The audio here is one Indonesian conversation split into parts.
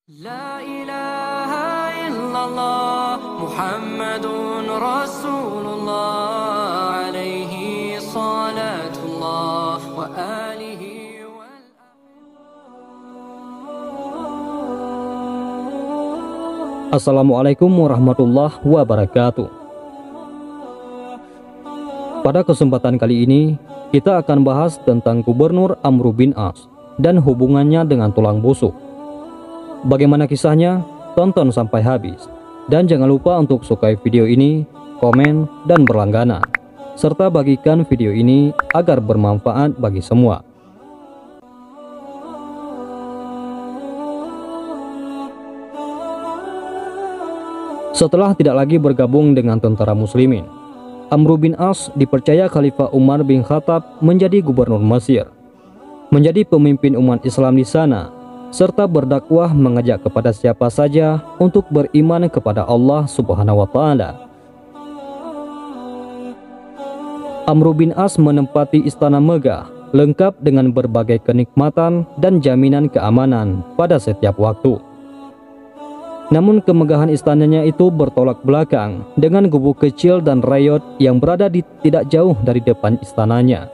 La ilaha illallah Muhammadun Rasulullah alaihi salatullah wa alihi wal Assalamualaikum warahmatullahi wabarakatuh. Pada kesempatan kali ini kita akan bahas tentang Gubernur Amr bin As dan hubungannya dengan tulang busuk. Bagaimana kisahnya? Tonton sampai habis. Dan jangan lupa untuk sukai video ini, komen, dan berlangganan. Serta bagikan video ini agar bermanfaat bagi semua. Setelah tidak lagi bergabung dengan tentara muslimin, Amr bin As dipercaya Khalifah Umar bin Khattab menjadi gubernur Mesir, menjadi pemimpin umat Islam di sana, serta berdakwah mengajak kepada siapa saja untuk beriman kepada Allah Subhanahu wa Ta'ala. Amr bin As menempati istana megah lengkap dengan berbagai kenikmatan dan jaminan keamanan pada setiap waktu. Namun kemegahan istananya itu bertolak belakang dengan gubuk kecil dan rayot yang berada di tidak jauh dari depan istananya.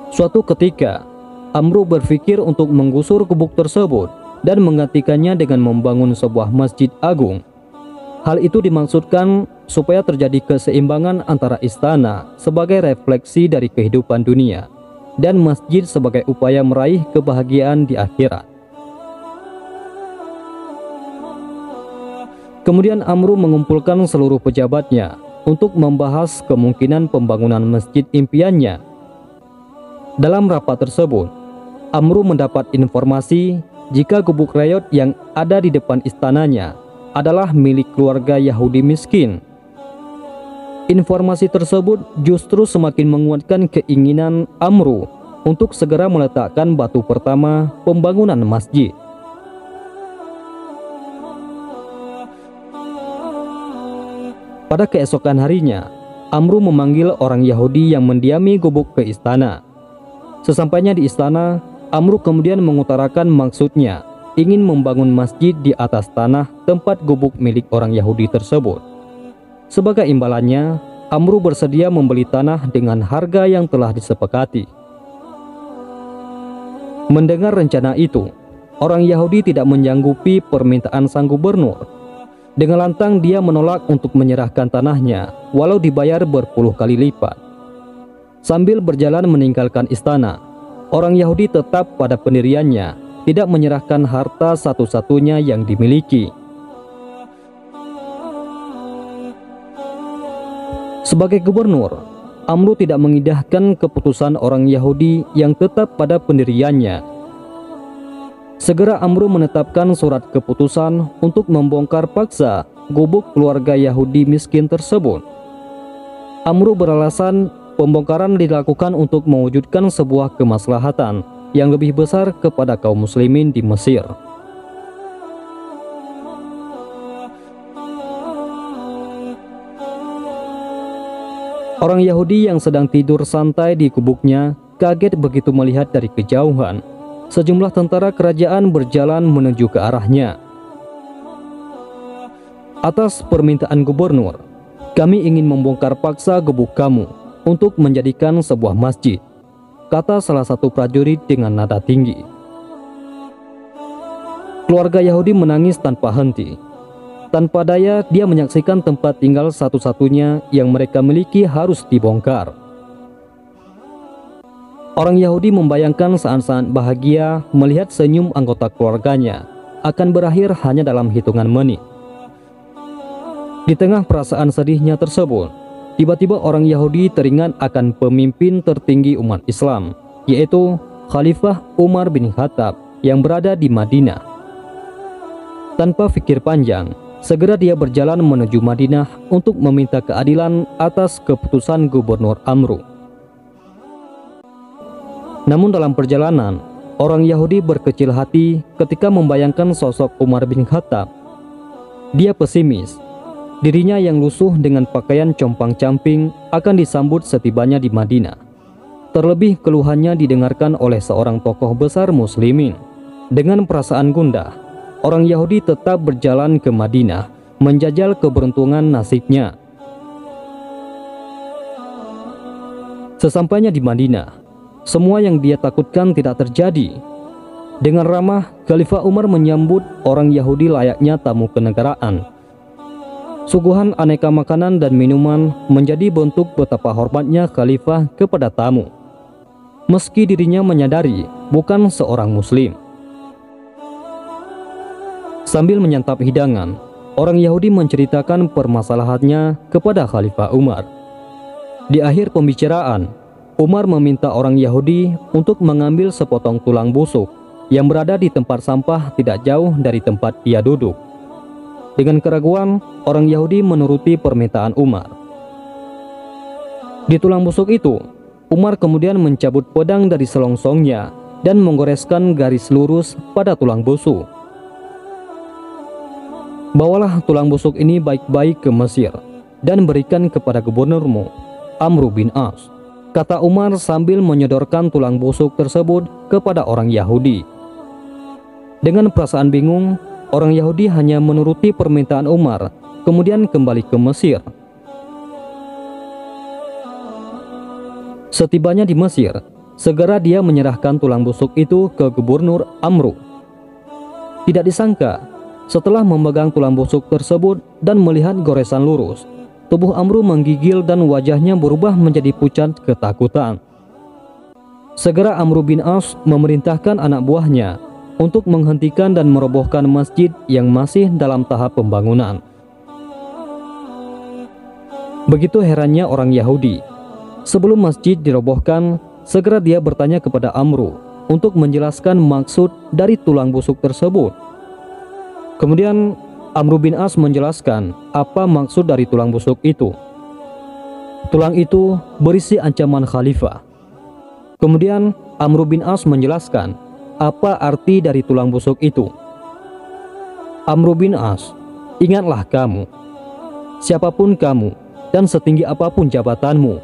Suatu ketika Amr berpikir untuk menggusur gubuk tersebut dan menggantikannya dengan membangun sebuah masjid agung. Hal itu dimaksudkan supaya terjadi keseimbangan antara istana sebagai refleksi dari kehidupan dunia dan masjid sebagai upaya meraih kebahagiaan di akhirat. Kemudian Amr mengumpulkan seluruh pejabatnya untuk membahas kemungkinan pembangunan masjid impiannya. Dalam rapat tersebut, Amr mendapat informasi jika gubuk rayot yang ada di depan istananya adalah milik keluarga Yahudi miskin. Informasi tersebut justru semakin menguatkan keinginan Amr untuk segera meletakkan batu pertama pembangunan masjid. Pada keesokan harinya, Amr memanggil orang Yahudi yang mendiami gubuk ke istana. Sesampainya di istana, Amr kemudian mengutarakan maksudnya ingin membangun masjid di atas tanah tempat gubuk milik orang Yahudi tersebut. Sebagai imbalannya, Amr bersedia membeli tanah dengan harga yang telah disepakati. Mendengar rencana itu, orang Yahudi tidak menyanggupi permintaan sang gubernur. Dengan lantang dia menolak untuk menyerahkan tanahnya walau dibayar berpuluh kali lipat. Sambil berjalan meninggalkan istana, orang Yahudi tetap pada pendiriannya, tidak menyerahkan harta satu-satunya yang dimiliki. Sebagai gubernur, Amr tidak mengindahkan keputusan orang Yahudi yang tetap pada pendiriannya. Segera Amr menetapkan surat keputusan untuk membongkar paksa gubuk keluarga Yahudi miskin tersebut. Amr beralasan pembongkaran dilakukan untuk mewujudkan sebuah kemaslahatan yang lebih besar kepada kaum muslimin di Mesir. Orang Yahudi yang sedang tidur santai di gubuknya kaget begitu melihat dari kejauhan sejumlah tentara kerajaan berjalan menuju ke arahnya. Atas permintaan gubernur, kami ingin membongkar paksa gubuk kamu untuk menjadikan sebuah masjid, kata salah satu prajurit dengan nada tinggi. Keluarga Yahudi menangis tanpa henti. Tanpa daya, dia menyaksikan tempat tinggal satu-satunya yang mereka miliki harus dibongkar. Orang Yahudi membayangkan saat-saat bahagia melihat senyum anggota keluarganya akan berakhir hanya dalam hitungan menit. Di tengah perasaan sedihnya tersebut, tiba-tiba orang Yahudi teringat akan pemimpin tertinggi umat Islam, yaitu Khalifah Umar bin Khattab yang berada di Madinah. Tanpa pikir panjang, segera dia berjalan menuju Madinah untuk meminta keadilan atas keputusan gubernur Amr. Namun dalam perjalanan, orang Yahudi berkecil hati ketika membayangkan sosok Umar bin Khattab. Dia pesimis. Dirinya yang lusuh dengan pakaian compang-camping akan disambut setibanya di Madinah. Terlebih keluhannya didengarkan oleh seorang tokoh besar muslimin. Dengan perasaan gundah, orang Yahudi tetap berjalan ke Madinah, menjajal keberuntungan nasibnya. Sesampainya di Madinah, semua yang dia takutkan tidak terjadi. Dengan ramah, Khalifah Umar menyambut orang Yahudi layaknya tamu kenegaraan. Suguhan aneka makanan dan minuman menjadi bentuk betapa hormatnya Khalifah kepada tamu, meski dirinya menyadari bukan seorang Muslim. Sambil menyantap hidangan, orang Yahudi menceritakan permasalahannya kepada Khalifah Umar. Di akhir pembicaraan, Umar meminta orang Yahudi untuk mengambil sepotong tulang busuk yang berada di tempat sampah tidak jauh dari tempat ia duduk. Dengan keraguan, orang Yahudi menuruti permintaan Umar. Di tulang busuk itu, Umar kemudian mencabut pedang dari selongsongnya dan menggoreskan garis lurus pada tulang busuk. "Bawalah tulang busuk ini baik-baik ke Mesir dan berikan kepada gubernurmu, Amr bin As," kata Umar sambil menyodorkan tulang busuk tersebut kepada orang Yahudi. Dengan perasaan bingung, orang Yahudi hanya menuruti permintaan Umar, kemudian kembali ke Mesir. Setibanya di Mesir, segera dia menyerahkan tulang busuk itu ke gubernur Amr. Tidak disangka, setelah memegang tulang busuk tersebut dan melihat goresan lurus, tubuh Amr menggigil dan wajahnya berubah menjadi pucat ketakutan. Segera Amr bin As memerintahkan anak buahnya untuk menghentikan dan merobohkan masjid yang masih dalam tahap pembangunan. Begitu herannya orang Yahudi. Sebelum masjid dirobohkan, segera dia bertanya kepada Amr untuk menjelaskan maksud dari tulang busuk tersebut. Kemudian Amr bin As menjelaskan apa maksud dari tulang busuk itu. Tulang itu berisi ancaman khalifah. Kemudian Amr bin As menjelaskan apa arti dari tulang busuk itu. "Amr bin As, ingatlah kamu, siapapun kamu dan setinggi apapun jabatanmu,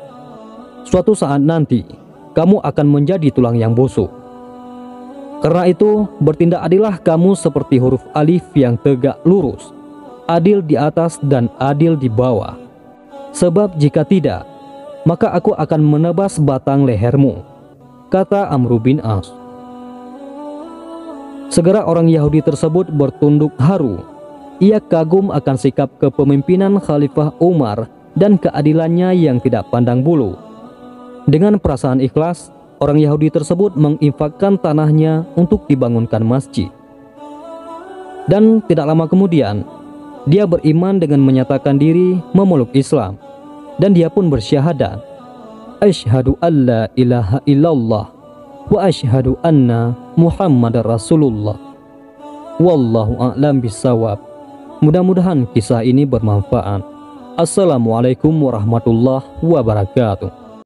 suatu saat nanti kamu akan menjadi tulang yang busuk. Karena itu, bertindak adillah kamu seperti huruf alif yang tegak lurus, adil di atas dan adil di bawah. Sebab jika tidak, maka aku akan menebas batang lehermu," kata Amr bin As. Segera orang Yahudi tersebut bertunduk haru. Ia kagum akan sikap kepemimpinan Khalifah Umar dan keadilannya yang tidak pandang bulu. Dengan perasaan ikhlas, orang Yahudi tersebut menginfakkan tanahnya untuk dibangunkan masjid. Dan tidak lama kemudian, dia beriman dengan menyatakan diri memeluk Islam. Dan dia pun bersyahadat, "Asyhadu alla ilaha illallah wa asyhadu anna Muhammadar Rasulullah." Wallahu a'lam bissawab. Mudah-mudahan kisah ini bermanfaat. Assalamualaikum warahmatullahi wabarakatuh.